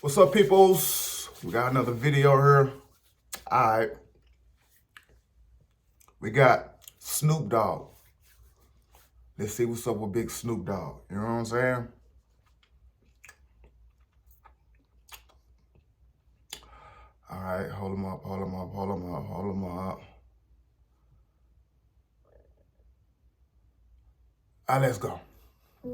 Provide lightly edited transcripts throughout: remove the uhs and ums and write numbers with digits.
What's up, peoples? We got another video here. All right. We got Snoop Dogg. Let's see what's up with big Snoop Dogg. You know what I'm saying? All right, hold him up. All right, let's go.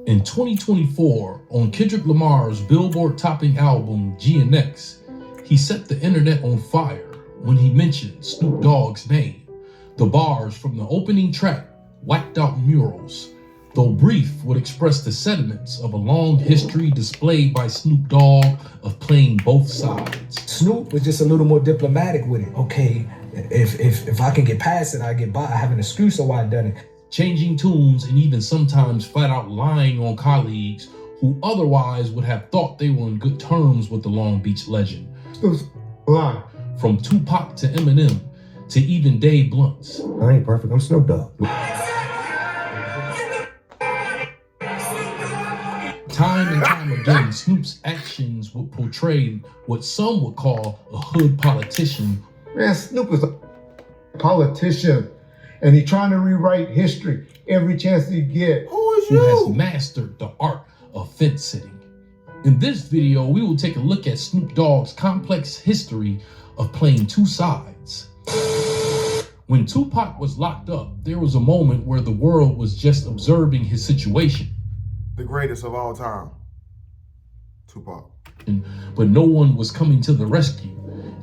In 2024, on Kendrick Lamar's Billboard-topping album, GNX, he set the internet on fire when he mentioned Snoop Dogg's name. The bars from the opening track, Whacked Out Murals, though brief, would express the sentiments of a long history displayed by Snoop Dogg of playing both sides. Snoop was just a little more diplomatic with it. Okay, if I can get past it, I get by. I have an excuse of why I done it. Changing tunes and even sometimes flat out lying on colleagues who otherwise would have thought they were in good terms with the Long Beach legend. Snoop's lying. From Tupac to Eminem to even Dave Blunt's. I ain't perfect, I'm Snoop Dogg. Time and time again, Snoop's actions would portray what some would call a hood politician. Man, Snoop is a politician, and he's trying to rewrite history every chance he gets. Who has mastered the art of fence sitting. In this video, we will take a look at Snoop Dogg's complex history of playing two sides. When Tupac was locked up, there was a moment where the world was just observing his situation. The greatest of all time, Tupac. But no one was coming to the rescue.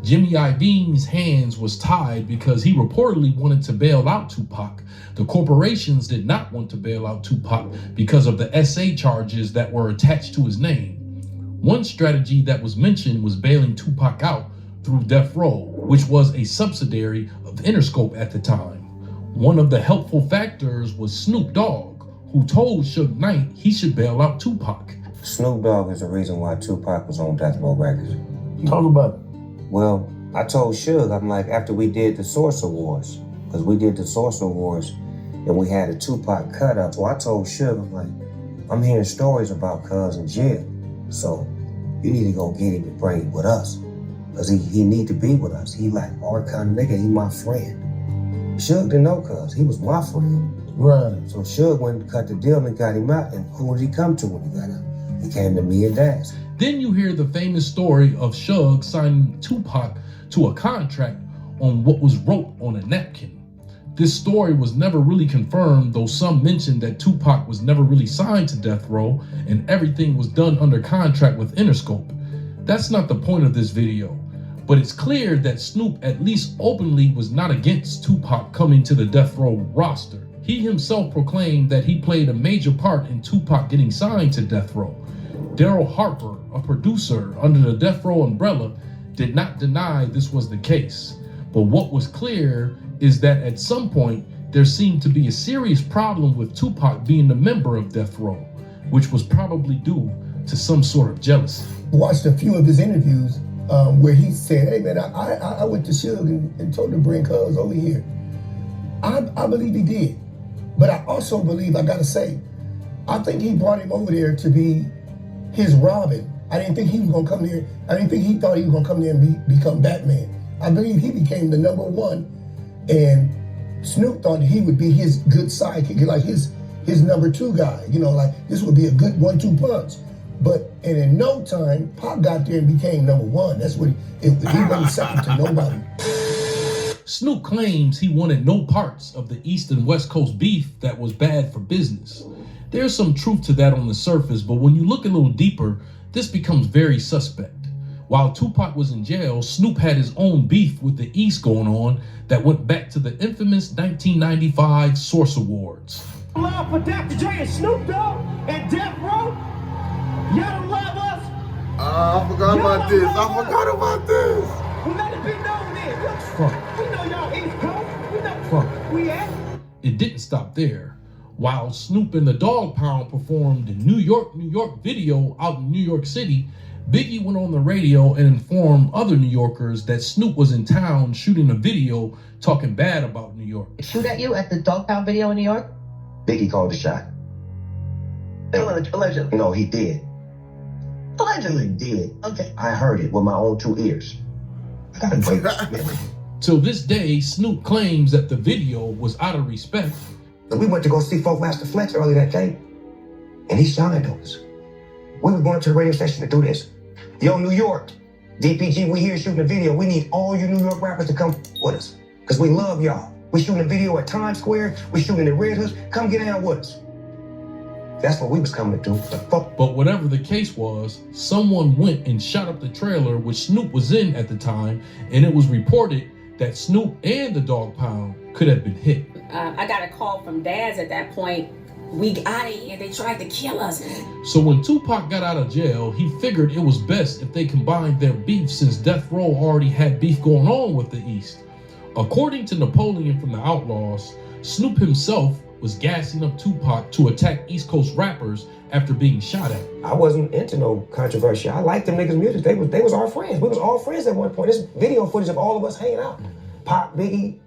Jimmy Iovine's hands was tied because he reportedly wanted to bail out Tupac. The corporations did not want to bail out Tupac because of the SA charges that were attached to his name. One strategy that was mentioned was bailing Tupac out through Death Row, which was a subsidiary of Interscope at the time. One of the helpful factors was Snoop Dogg, who told Suge Knight he should bail out Tupac. Snoop Dogg is the reason why Tupac was on Death Row Records. Talk about it. Well, I told Suge, I'm like, after we did the Sorcerer Wars, because we did the Sorcerer Wars and we had a Tupac cut up. So I told Suge, I'm like, I'm hearing stories about Cuz in jail. So you need to go get him and bring him with us. Because he need to be with us. He like our kind of nigga, he my friend. Suge didn't know Cuz, he was my friend. Right. So Suge went and cut the deal and got him out. And who did he come to when he got out? He came to me and Daz. Then you hear the famous story of Suge signing Tupac to a contract on what was wrote on a napkin. This story was never really confirmed, though some mentioned that Tupac was never really signed to Death Row and everything was done under contract with Interscope. That's not the point of this video, but it's clear that Snoop at least openly was not against Tupac coming to the Death Row roster. He himself proclaimed that he played a major part in Tupac getting signed to Death Row. Daryl Harper, a producer under the Death Row umbrella, did not deny this was the case. But what was clear is that at some point, there seemed to be a serious problem with Tupac being a member of Death Row, which was probably due to some sort of jealousy. Watched a few of his interviews where he said, hey man, I went to Suge and told him to bring Cuz over here. I believe he did. But I also believe, I gotta say, I think he brought him over there to be his Robin. I didn't think he was gonna come there. I didn't think he thought he was gonna come there and become Batman. I believe he became the #1, and Snoop thought he would be his good sidekick, like his #2 guy. You know, like this would be a good 1-2 punch. And in no time, Pop got there and became #1. That's what he wasn't second to nobody. Snoop claims he wanted no parts of the East and West Coast beef that was bad for business. There's some truth to that on the surface, but when you look a little deeper, this becomes very suspect. While Tupac was in jail, Snoop had his own beef with the East going on that went back to the infamous 1995 Source Awards. Love for Dr. Dre and Snoop Dogg and Death Row. Y'all don't love us. I forgot about this. We let it be known then. Fuck. We know y'all East Coast. We know Fuck. we at. It didn't stop there. While Snoop and the Dogg Pound performed the New York video out in New York City, Biggie went on the radio and informed other New Yorkers that Snoop was in town shooting a video talking bad about New York. Shoot at you at the Dog Pound video in New York? Biggie called the shot. Allegedly. No, he did. Allegedly did. Okay. I heard it with my own 2 ears. I got a great memory. Till this day, Snoop claims that the video was out of respect. We went to go see Folk Master Flex earlier that day, and he shouted at us. We were going to the radio station to do this. Yo, New York, DPG, we here shooting a video. We need all you New York rappers to come with us, because we love y'all. We shooting a video at Times Square. We shooting in Red Hood. Come get down with us. That's what we was coming to do. But whatever the case was, someone went and shot up the trailer which Snoop was in at the time, and it was reported that Snoop and the Dog Pound could have been hit. I got a call from Daz at that point. We got out of here. They tried to kill us. So when Tupac got out of jail, he figured it was best if they combined their beef since Death Row already had beef going on with the East. According to Napoleon from the Outlaws, Snoop himself was gassing up Tupac to attack East Coast rappers after being shot at. I wasn't into no controversy. I liked them niggas' music. They was our friends. We was all friends at one point. There's video footage of all of us hanging out. Pop, Biggie,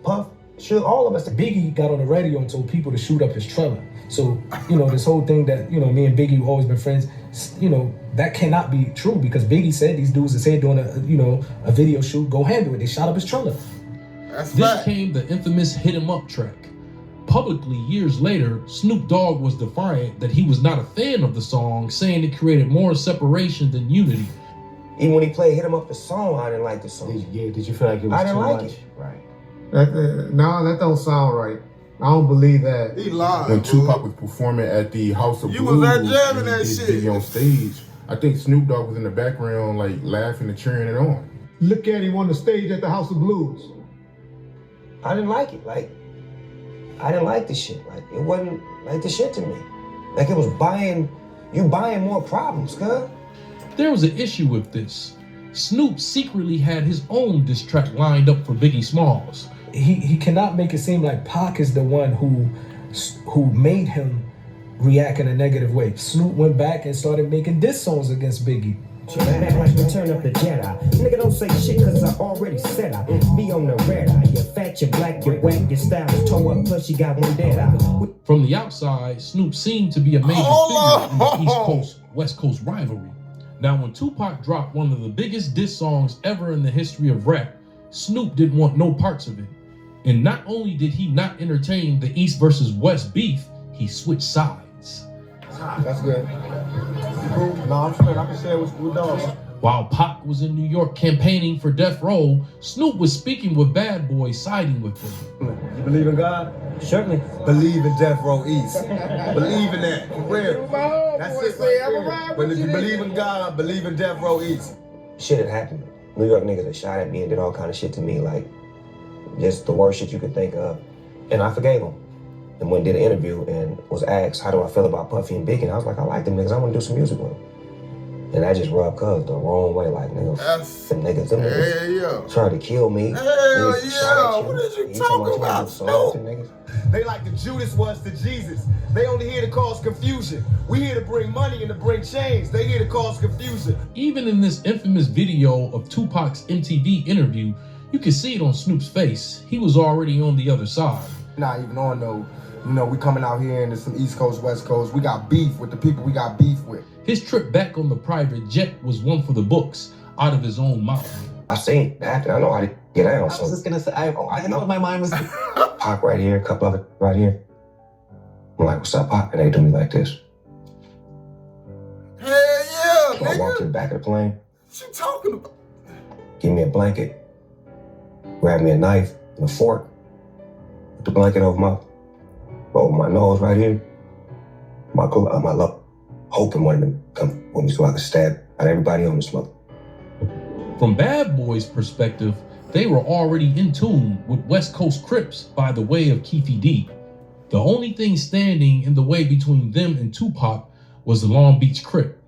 Puff, Suge, all of us. Biggie got on the radio and told people to shoot up his trailer. So, this whole thing that, me and Biggie have always been friends, that cannot be true because Biggie said these dudes is here doing a video shoot, go handle it. They shot up his trailer. This came the infamous Hit 'Em Up track. Publicly, years later, Snoop Dogg was defiant that he was not a fan of the song, saying it created more separation than unity. Even when he played Hit 'Em Up the song, I didn't like the song. Did you feel like it was I didn't too like much? it. Right. That don't sound right. I don't believe that. He lied. When Tupac was performing at the House of You Blues, was at jamming and that he did shit. video on stage, I think Snoop Dogg was in the background, like laughing and cheering it on. Look at him on the stage at the House of Blues. I didn't like it. I didn't like the shit. Like, it wasn't like the shit to me. Like, it was buying more problems, cuz. There was an issue with this. Snoop secretly had his own diss track lined up for Biggie Smalls. He cannot make it seem like Pac is the one who made him react in a negative way. Snoop went back and started making diss songs against Biggie. Act like Return of the Jedi. Nigga, don't say shit cause I already said I be on the red eye. You're fat, you're black, you're whack, your style is toe up, plus you got one dead eye. From the outside, Snoop seemed to be a major figure in the East Coast, West Coast rivalry. Now, when Tupac dropped one of the biggest diss songs ever in the history of rap, Snoop didn't want no parts of it. And not only did he not entertain the East versus West beef, he switched sides. That's good. No, I'm straight. I can share with dogs. While Pac was in New York campaigning for Death Row, Snoop was speaking with Bad Boy, siding with them. You believe in God? Certainly. Believe in Death Row East. Believe in that. For real. That's it right there. But if you believe in God, believe in Death Row East. Shit had happened. New York niggas that shot at me and did all kind of shit to me, like just the worst shit you could think of. And I forgave them. And went and did an interview and was asked, how do I feel about Puffy and Biggie? And I was like, I like them niggas. I want to do some music with them. And that just rubbed cuz the wrong way. Like, niggas, them niggas tried to kill me. Hell yeah. What did you talk about, Snoop? They like the Judas was to Jesus. They only here to cause confusion. We here to bring money and to bring change. They here to cause confusion. Even in this infamous video of Tupac's MTV interview, you can see it on Snoop's face. He was already on the other side. Not even on though. We coming out here and there's some East Coast, West Coast. We got beef with the people we got beef with. His trip back on the private jet was one for the books, out of his own mouth. I seen that. I know how to get down. I was just gonna say, I know my mind was. Pac right here, a couple of it right here. I'm like, what's up, Pac? And they do me like this. Hell yeah, So I walk to the back of the plane. What you talking about? Give me a blanket. Grab me a knife and a fork. Put the blanket over my nose right here. My love. Hoping one of them come with me so I can stab at everybody on the smoke. From Bad Boy's perspective, they were already in tune with West Coast Crips by the way of Keefy D. The only thing standing in the way between them and Tupac was the Long Beach Crip.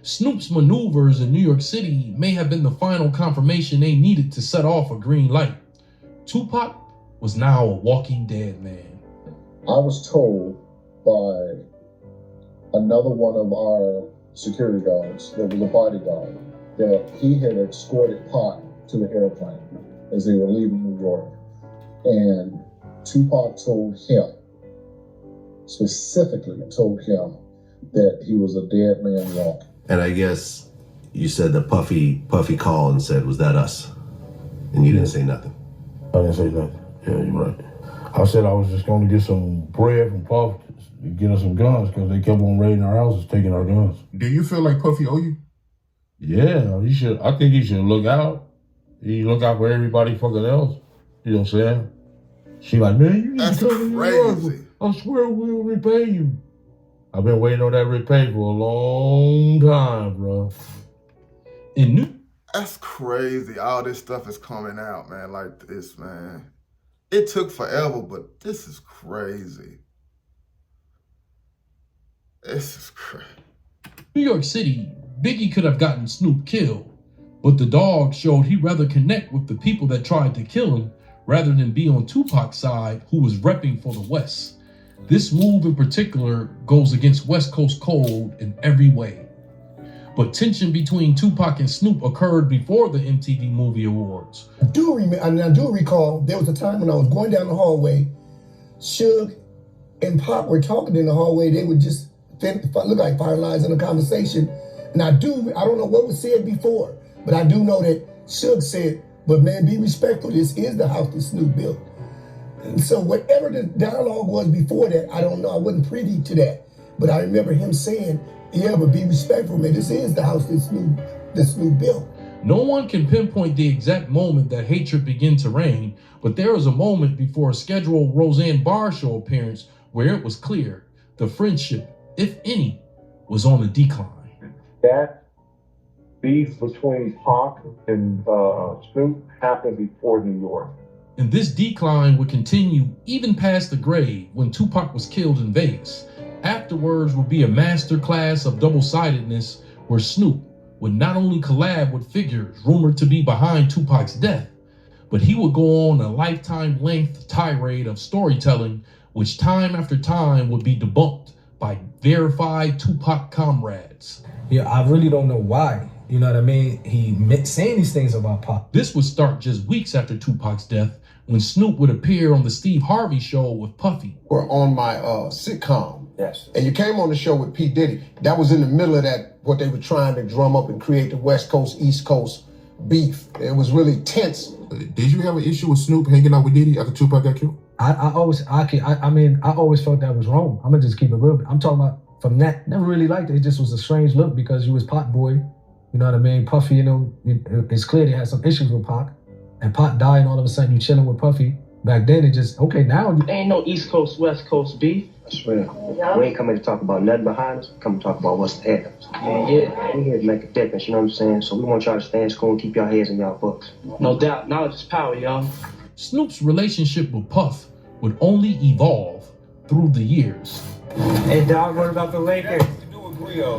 Snoop's maneuvers in New York City may have been the final confirmation they needed to set off a green light. Tupac was now a walking dead man. I was told by another one of our security guards, that was a bodyguard, that he had escorted Pac to the airplane as they were leaving New York. And Tupac specifically told him that he was a dead man walking. And I guess you said that Puffy called and said, "Was that us?" And you didn't say nothing. I didn't say nothing. Yeah, you're right. I said I was just going to get some bread from Puff to get us some guns because they kept on raiding our houses, taking our guns. Do you feel like Puffy owe you? Yeah, he should. I think he should look out. He look out for everybody fucking else. You know what I'm saying? She like, man, you need That's to come to New York. crazy. I swear we'll repay you. I've been waiting on that repay for a long time, bro. That's crazy. All this stuff is coming out, man, like this, man. It took forever, but this is crazy. This is crazy. New York City, Biggie could have gotten Snoop killed, but the dog showed he'd rather connect with the people that tried to kill him rather than be on Tupac's side, who was repping for the West. This move in particular goes against West Coast code in every way. But tension between Tupac and Snoop occurred before the MTV Movie Awards. I do recall there was a time when I was going down the hallway, Suge and Pop were talking in the hallway. They would just look like finalizing a conversation. And I don't know what was said before, but I do know that Suge said, "But man, be respectful. This is the house that Snoop built." And so whatever the dialogue was before that, I don't know. I wasn't privy to that. But I remember him saying, "Yeah, but be respectful, man. This is the house that Snoop built." No one can pinpoint the exact moment that hatred began to reign, but there was a moment before a scheduled Roseanne Barr show appearance where it was clear the friendship, if any, was on the decline. That beef between Pac and Snoop happened before New York. And this decline would continue even past the grave when Tupac was killed in Vegas. Afterwards would be a masterclass of double-sidedness where Snoop would not only collab with figures rumored to be behind Tupac's death, but he would go on a lifetime-length tirade of storytelling which time after time would be debunked by verified Tupac comrades. Yeah, I really don't know why. You know what I mean? He saying these things about Pop. This would start just weeks after Tupac's death when Snoop would appear on the Steve Harvey Show with Puffy. Or on my sitcom. Yes. And you came on the show with P. Diddy. That was in the middle of that, what they were trying to drum up and create the West Coast, East Coast beef. It was really tense. Did you have an issue with Snoop hanging out with Diddy after Tupac got killed? I always felt that was wrong. I'm gonna just keep it real. I'm talking about from that, never really liked it. It just was a strange look because you was Pot boy. You know what I mean? Puffy, you know, it's clear they had some issues with Pac. And Pac died and all of a sudden you chilling with Puffy. Back then it just, okay, now you Ain't no East Coast, West Coast beef. I swear, we ain't coming to talk about nothing behind us. We come to talk about what's ahead of us. Yeah. We here to make a difference, you know what I'm saying? So we want y'all to stay in school and keep your heads in y'all books. No doubt. Knowledge is power, y'all. Snoop's relationship with Puff would only evolve through the years. Hey, dog, what about the Lakers? Yeah.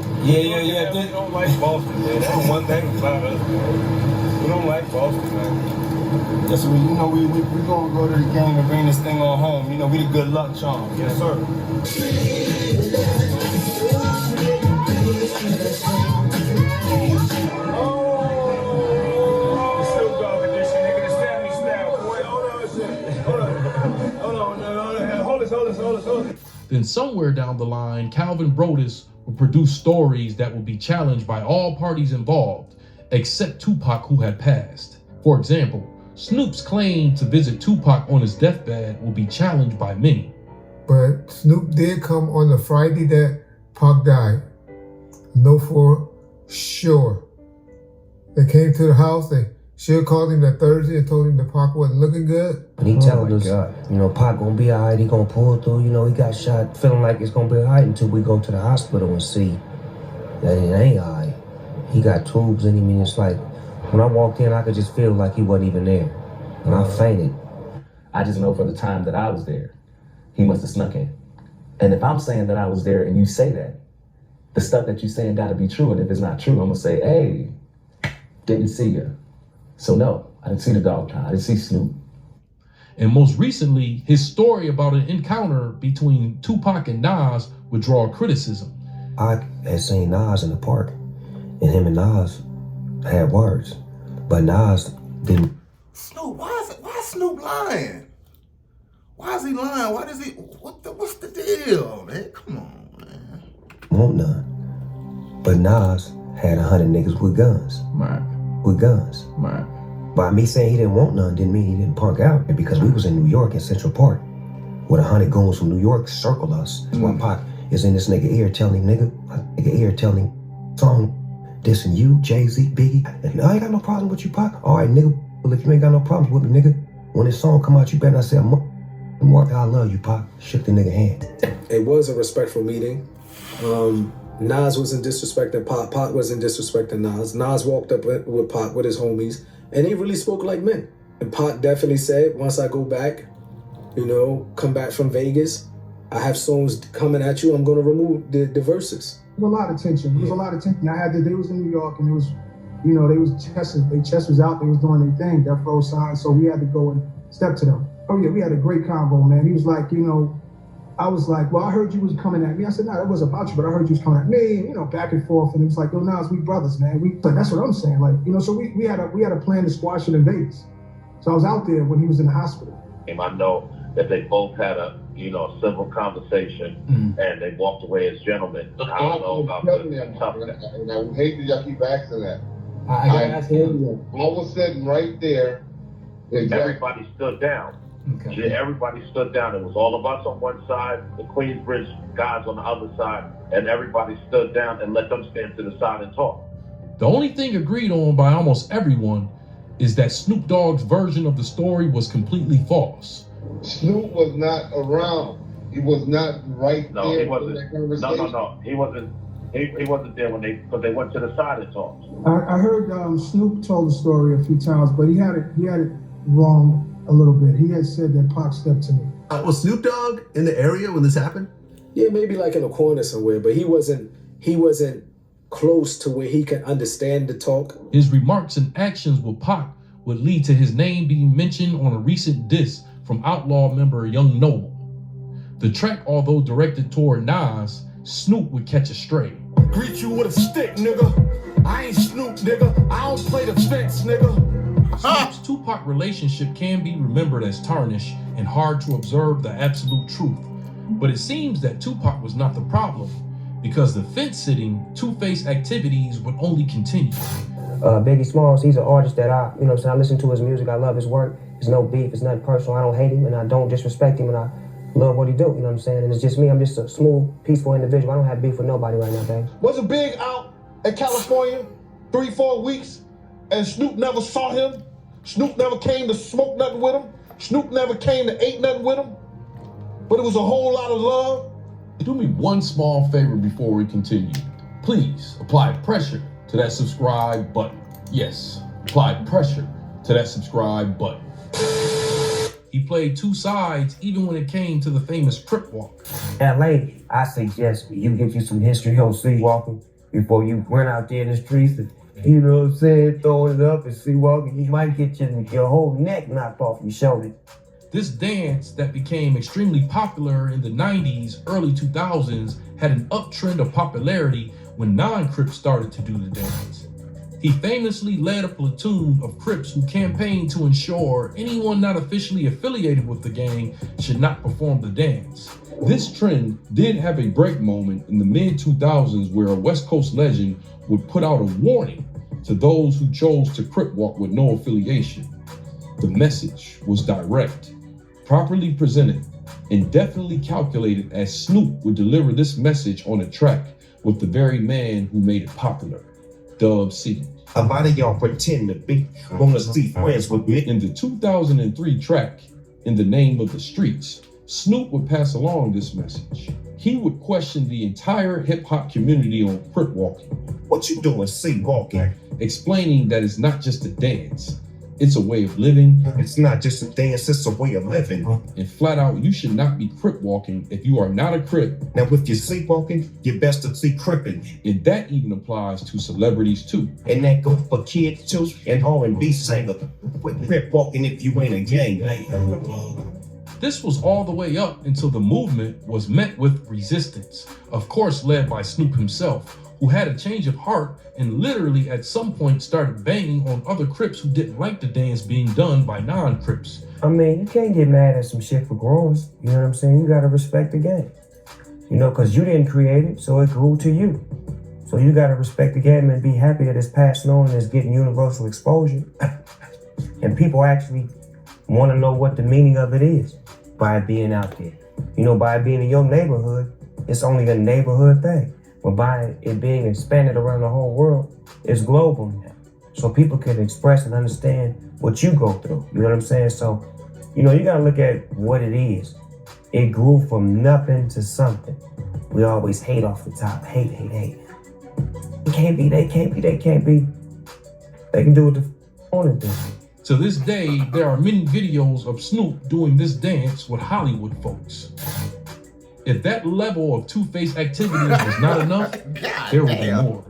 We don't like Boston, man. That's one thing about us, man. We don't like Boston, man. That's we gonna go to the game and bring this thing on home. You know, we the good luck charm. Yes, sir. Snoop Dogg edition, nigga. The Sammy style, boy. Hold on. Then somewhere down the line, Calvin Brodus would produce stories that would be challenged by all parties involved, except Tupac, who had passed. For example, Snoop's claim to visit Tupac on his deathbed will be challenged by many. But Snoop did come on the Friday that Pac died. Know for sure. They came to the house. She called him that Thursday and told him that Pac wasn't looking good. And he telling us, you know, Pac gonna be all right. He gonna pull through. You know, he got shot, feeling like it's gonna be all right until we go to the hospital and see that it ain't all right. He got tubes in him, and it's like, when I walked in, I could just feel like he wasn't even there. And I fainted. I just know for the time that I was there, he must have snuck in. And if I'm saying that I was there and you say that, the stuff that you're saying gotta be true. And if it's not true, I'm gonna say, hey, didn't see you. So no, I didn't see the dog pound. I didn't see Snoop. And most recently, his story about an encounter between Tupac and Nas would draw criticism. I had seen Nas in the park, and him and Nas had words, but Nas didn't. Snoop, why is Snoop lying? Why is he lying? Why does he, what's the deal, man? Come on, man. Want none. But Nas had 100 niggas with guns. Right. With guns. Right. By me saying he didn't want none didn't mean he didn't punk out. And because we was in New York in Central Park, with 100 goons from New York circle us. While Pac is in this nigga ear telling him, song, dissing you, Jay-Z, Biggie. And I ain't got no problem with you, Pac. All right, nigga. Well, if you ain't got no problems with me, nigga, when this song come out, you better not say, Mark, I love you, Pac. Shook the nigga hand. It was a respectful meeting. Nas wasn't disrespecting Pac. Pac wasn't disrespecting Nas. Nas walked up with Pac with his homies, and he really spoke like men. And Pac definitely said, once I go back, come back from Vegas, I have songs coming at you, I'm going to remove the verses. There was a lot of tension. There was a lot of tension. They was in New York, and it was, their chest was out, they was doing their thing, Death Row signed, so we had to go and step to them. Oh yeah, we had a great convo, man. He was like, I was like, well, I heard you was coming at me. I said, no, it wasn't about you, but I heard you was coming at me, back and forth. And it was like, yo, Nas, we brothers, man. That's what I'm saying. Like, so we had a plan to squash it in Vegas. So I was out there when he was in the hospital. I know that they both had a civil conversation and they walked away as gentlemen. I don't know about the toughness. And I hate that y'all keep asking that. I was sitting right there. Exactly. Everybody stood down. Okay. Yeah, everybody stood down. It was all of us on one side, the Queensbridge guys on the other side, and everybody stood down and let them stand to the side and talk. The only thing agreed on by almost everyone is that Snoop Dogg's version of the story was completely false. Snoop was not around. He was not right no, there. He wasn't. No. He wasn't. He wasn't there because they went to the side and talked. I heard Snoop told the story a few times, but he had it wrong a little bit. He had said that Pac stepped to me. Was Snoop Dogg in the area when this happened? Yeah, maybe like in a corner somewhere, but he wasn't close to where he could understand the talk. His remarks and actions with Pac would lead to his name being mentioned on a recent diss from Outlaw member Young Noble. The track, although directed toward Nas, Snoop would catch a stray. Greet you with a stick, nigga. I ain't Snoop, nigga. I don't play the fence, nigga. Snoop's Tupac relationship can be remembered as tarnished and hard to observe the absolute truth. But it seems that Tupac was not the problem, because the fence-sitting, two-faced activities would only continue. Biggie Smalls, he's an artist that I listen to his music, I love his work. There's no beef, it's nothing personal. I don't hate him and I don't disrespect him and I love what he do, And it's just me, I'm just a smooth, peaceful individual. I don't have beef with nobody right now, babe. Wasn't Big out in California 3-4 weeks and Snoop never saw him? Snoop never came to smoke nothing with him? Snoop never came to eat nothing with him? But it was a whole lot of love? Do me one small favor before we continue. Please apply pressure to that subscribe button. Yes, apply pressure to that subscribe button. He played two sides even when it came to the famous Crip Walk. LA, I suggest you get you some history on sleepwalking before you run out there in the streets and, throwing it up and sleepwalking. You might get your whole neck knocked off your shoulder. This dance that became extremely popular in the 90s, early 2000s, had an uptrend of popularity when non-Crips started to do the dance. He famously led a platoon of Crips who campaigned to ensure anyone not officially affiliated with the gang should not perform the dance. This trend did have a break moment in the mid-2000s where a West Coast legend would put out a warning to those who chose to Crip walk with no affiliation. The message was direct, properly presented, and definitely calculated as Snoop would deliver this message on a track with the very man who made it popular, Dub C. A lot of y'all pretend to be wanna see friends with me. In the 2003 track, In the Name of the Streets, Snoop would pass along this message. He would question the entire hip-hop community on Crip walking. What you doing, sleepwalking? Explaining that it's not just a dance, it's a way of living. It's not just a dance, it's a way of living. And flat out, you should not be Crip walking if you are not a Crip. Now if you're sleepwalking, you're best to see cripping. And that even applies to celebrities too. And that goes for kids too, and R&B singer. Quit Crip walking if you ain't a gang. This was all the way up until the movement was met with resistance, of course led by Snoop himself, who had a change of heart and literally at some point started banging on other Crips who didn't like the dance being done by non-Crips. I mean, you can't get mad at some shit for growing, you know what I'm saying? You gotta respect the game. Because you didn't create it, so it grew to you. So you gotta respect the game and be happy that it's passing on and it's getting universal exposure. And people actually wanna know what the meaning of it is by it being out there. You know, by it being in your neighborhood, it's only a neighborhood thing. But by it being expanded around the whole world, it's global now. So people can express and understand what you go through. You know what I'm saying? So, you know, you gotta look at what it is. It grew from nothing to something. We always hate off the top. Hate. It can't be, they can't be. They can do what the want to do. To this day, there are many videos of Snoop doing this dance with Hollywood folks. If that level of two-faced activities was not enough, there would be more.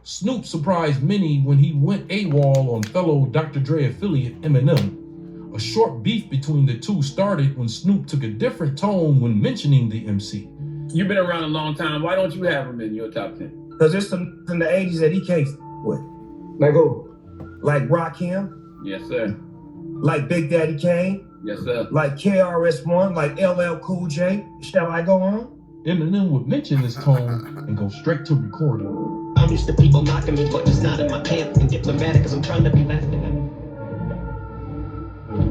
Snoop surprised many when he went AWOL on fellow Dr. Dre affiliate Eminem. A short beef between the two started when Snoop took a different tone when mentioning the MC. You've been around a long time. Why don't you have him in your top 10? Because there's some in the 80s that he cased with. Like who? Like Rakim? Yes, sir. Like Big Daddy Kane? Yes, sir. Like KRS-One? Like LL Cool J? Shall I go on? Eminem would mention this tone and go straight to recording. I'm used to people mocking me, but it's not in my camp. And diplomatic, cause I'm trying to be laughing at them.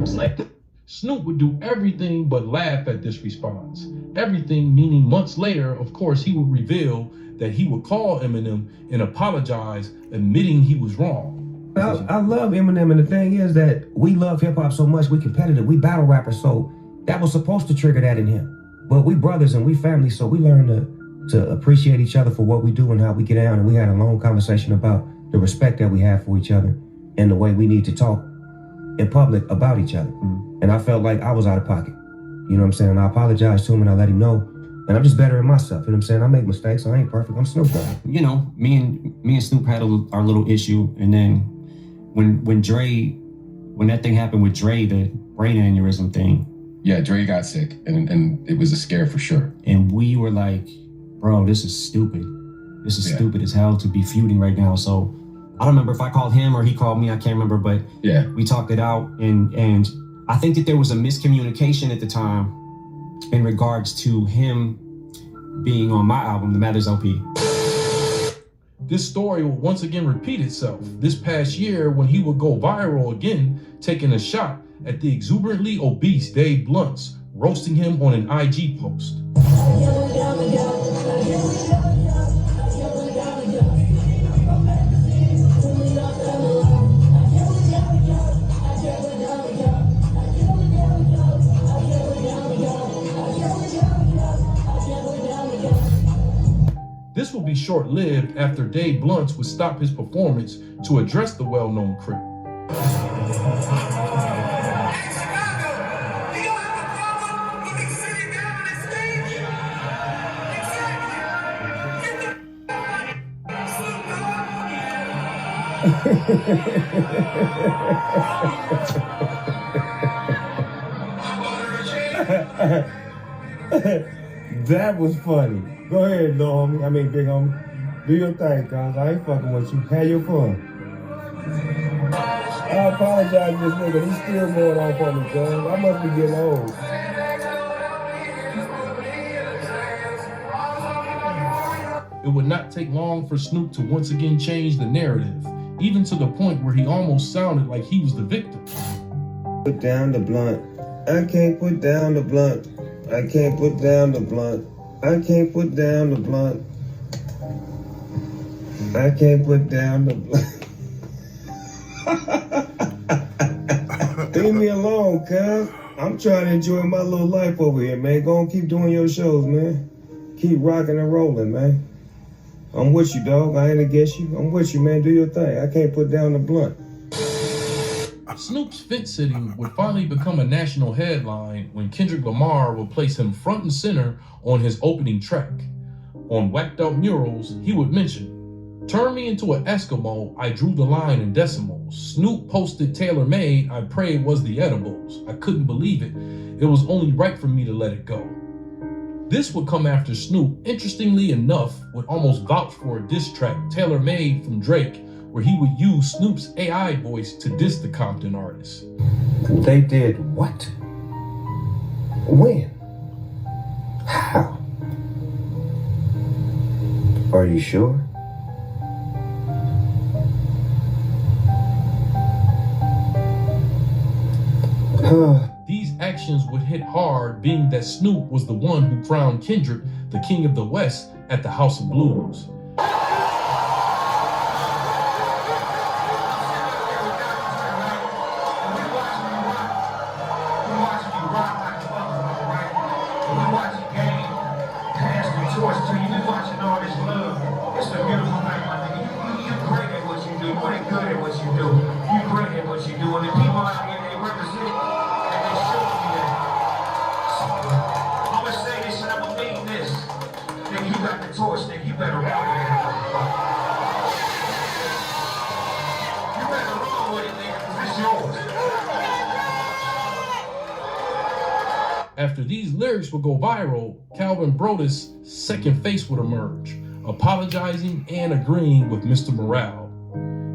It's like Snoop would do everything but laugh at this response. Everything meaning months later, of course, he would reveal that he would call Eminem and apologize, admitting he was wrong. I love Eminem, and the thing is that we love hip-hop so much, we competitive, we battle rappers, so that was supposed to trigger that in him. But we brothers and we family, so we learn to appreciate each other for what we do and how we get down, and we had a long conversation about the respect that we have for each other and the way we need to talk in public about each other. And I felt like I was out of pocket. You know what I'm saying? And I apologized to him and I let him know. And I'm just bettering myself. You know what I'm saying? I make mistakes. I ain't perfect. I'm Snoop Dogg. You know, me and Snoop had our little issue. And then when that thing happened with Dre, the brain aneurysm thing. Yeah, Dre got sick and it was a scare for sure. And we were like, bro, this is stupid. This is stupid as hell to be feuding right now. So I don't remember if I called him or he called me. I can't remember, but yeah, we talked it out. And I think that there was a miscommunication at the time in regards to him being on my album, The Matters LP. This story will once again repeat itself this past year when he would go viral again, taking a shot at the exuberantly obese Dave Blunts, roasting him on an IG post. This will be short-lived after Dave Blunts would stop his performance to address the well-known Crip. That was funny. Go ahead, little homie. I mean, big homie. Do your thing, cuz. I ain't fucking with you. Have your fun. I apologize to this nigga. He's still going on for me, cuz. I must be getting old. It would not take long for Snoop to once again change the narrative, even to the point where he almost sounded like he was the victim. Put down the blunt. I can't put down the blunt. I can't put down the blunt. I can't put down the blunt. I can't put down the blunt. Leave me alone, cuz. I'm trying to enjoy my little life over here, man. Go on, keep doing your shows, man. Keep rocking and rolling, man. I'm with you, dog. I ain't against you. I'm with you, man. Do your thing. I can't put down the blunt. Snoop's fence sitting would finally become a national headline when Kendrick Lamar would place him front and center on his opening track. On Whacked Out Murals, he would mention, "Turn me into an Eskimo, I drew the line in decimals. Snoop posted tailor-made, I pray it was the edibles. I couldn't believe it. It was only right for me to let it go." This would come after Snoop, interestingly enough, would almost vouch for a diss track tailor-made from Drake, where he would use Snoop's AI voice to diss the Compton artist. They did what? When? How? Are you sure? These actions would hit hard, being that Snoop was the one who crowned Kendrick the king of the West at the House of Blues. After these lyrics would go viral, Calvin Broadus' second face would emerge, apologizing and agreeing with Mr. Morale.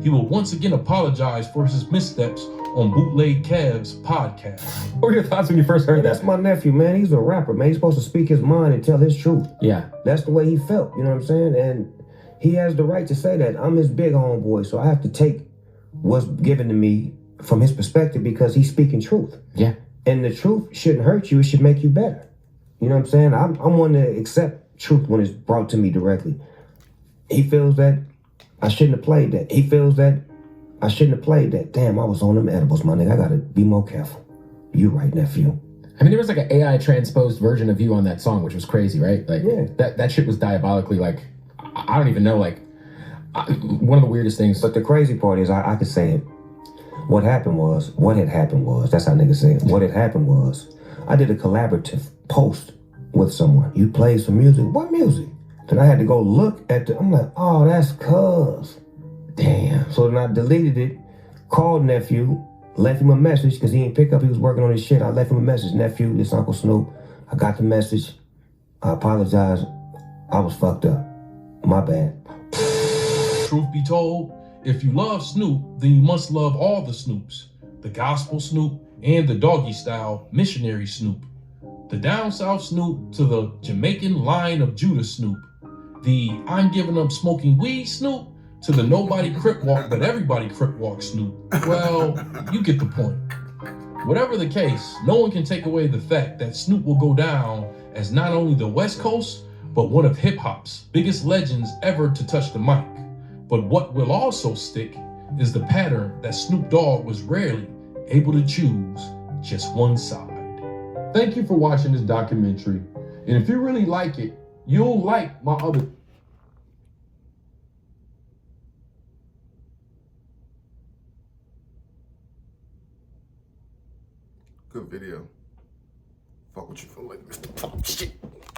He will once again apologize for his missteps on Bootleg Kev's podcast. What were your thoughts when you first heard that? That's my nephew, man. He's a rapper, man. He's supposed to speak his mind and tell his truth. Yeah. That's the way he felt, you know what I'm saying? And he has the right to say that. I'm his big homeboy, so I have to take what's given to me from his perspective because he's speaking truth. Yeah. And the truth shouldn't hurt you. It should make you better. You know what I'm saying? I'm one to accept truth when it's brought to me directly. He feels that I shouldn't have played that. He feels that I shouldn't have played that. Damn, I was on them edibles, my nigga. I gotta be more careful. You right, nephew. I mean, there was like an AI transposed version of you on that song, which was crazy, right? Like, yeah. that shit was diabolically, like, I don't even know, like, one of the weirdest things. But the crazy part is, I could say it. What had happened was, that's how niggas say it. What had happened was, I did a collaborative post with someone. You played some music. What music? Then I had to go look at I'm like, oh, that's cuz. Damn. So then I deleted it, called nephew, left him a message, because he didn't pick up, he was working on his shit. I left him a message, nephew, this Uncle Snoop. I got the message. I apologize. I was fucked up. My bad. Truth be told, if you love Snoop, then you must love all the Snoops. The gospel Snoop and the doggy style missionary Snoop. The down south Snoop to the Jamaican Lion of Judah Snoop. The I'm giving up smoking weed Snoop to the nobody crip walk but everybody crip walk Snoop. Well, you get the point. Whatever the case, no one can take away the fact that Snoop will go down as not only the West Coast, but one of hip hop's biggest legends ever to touch the mic. But what will also stick is the pattern that Snoop Dogg was rarely able to choose just one side. Thank you for watching this documentary. And if you really like it, you'll like my other... Good video. Fuck with you for like Mr. Popshit.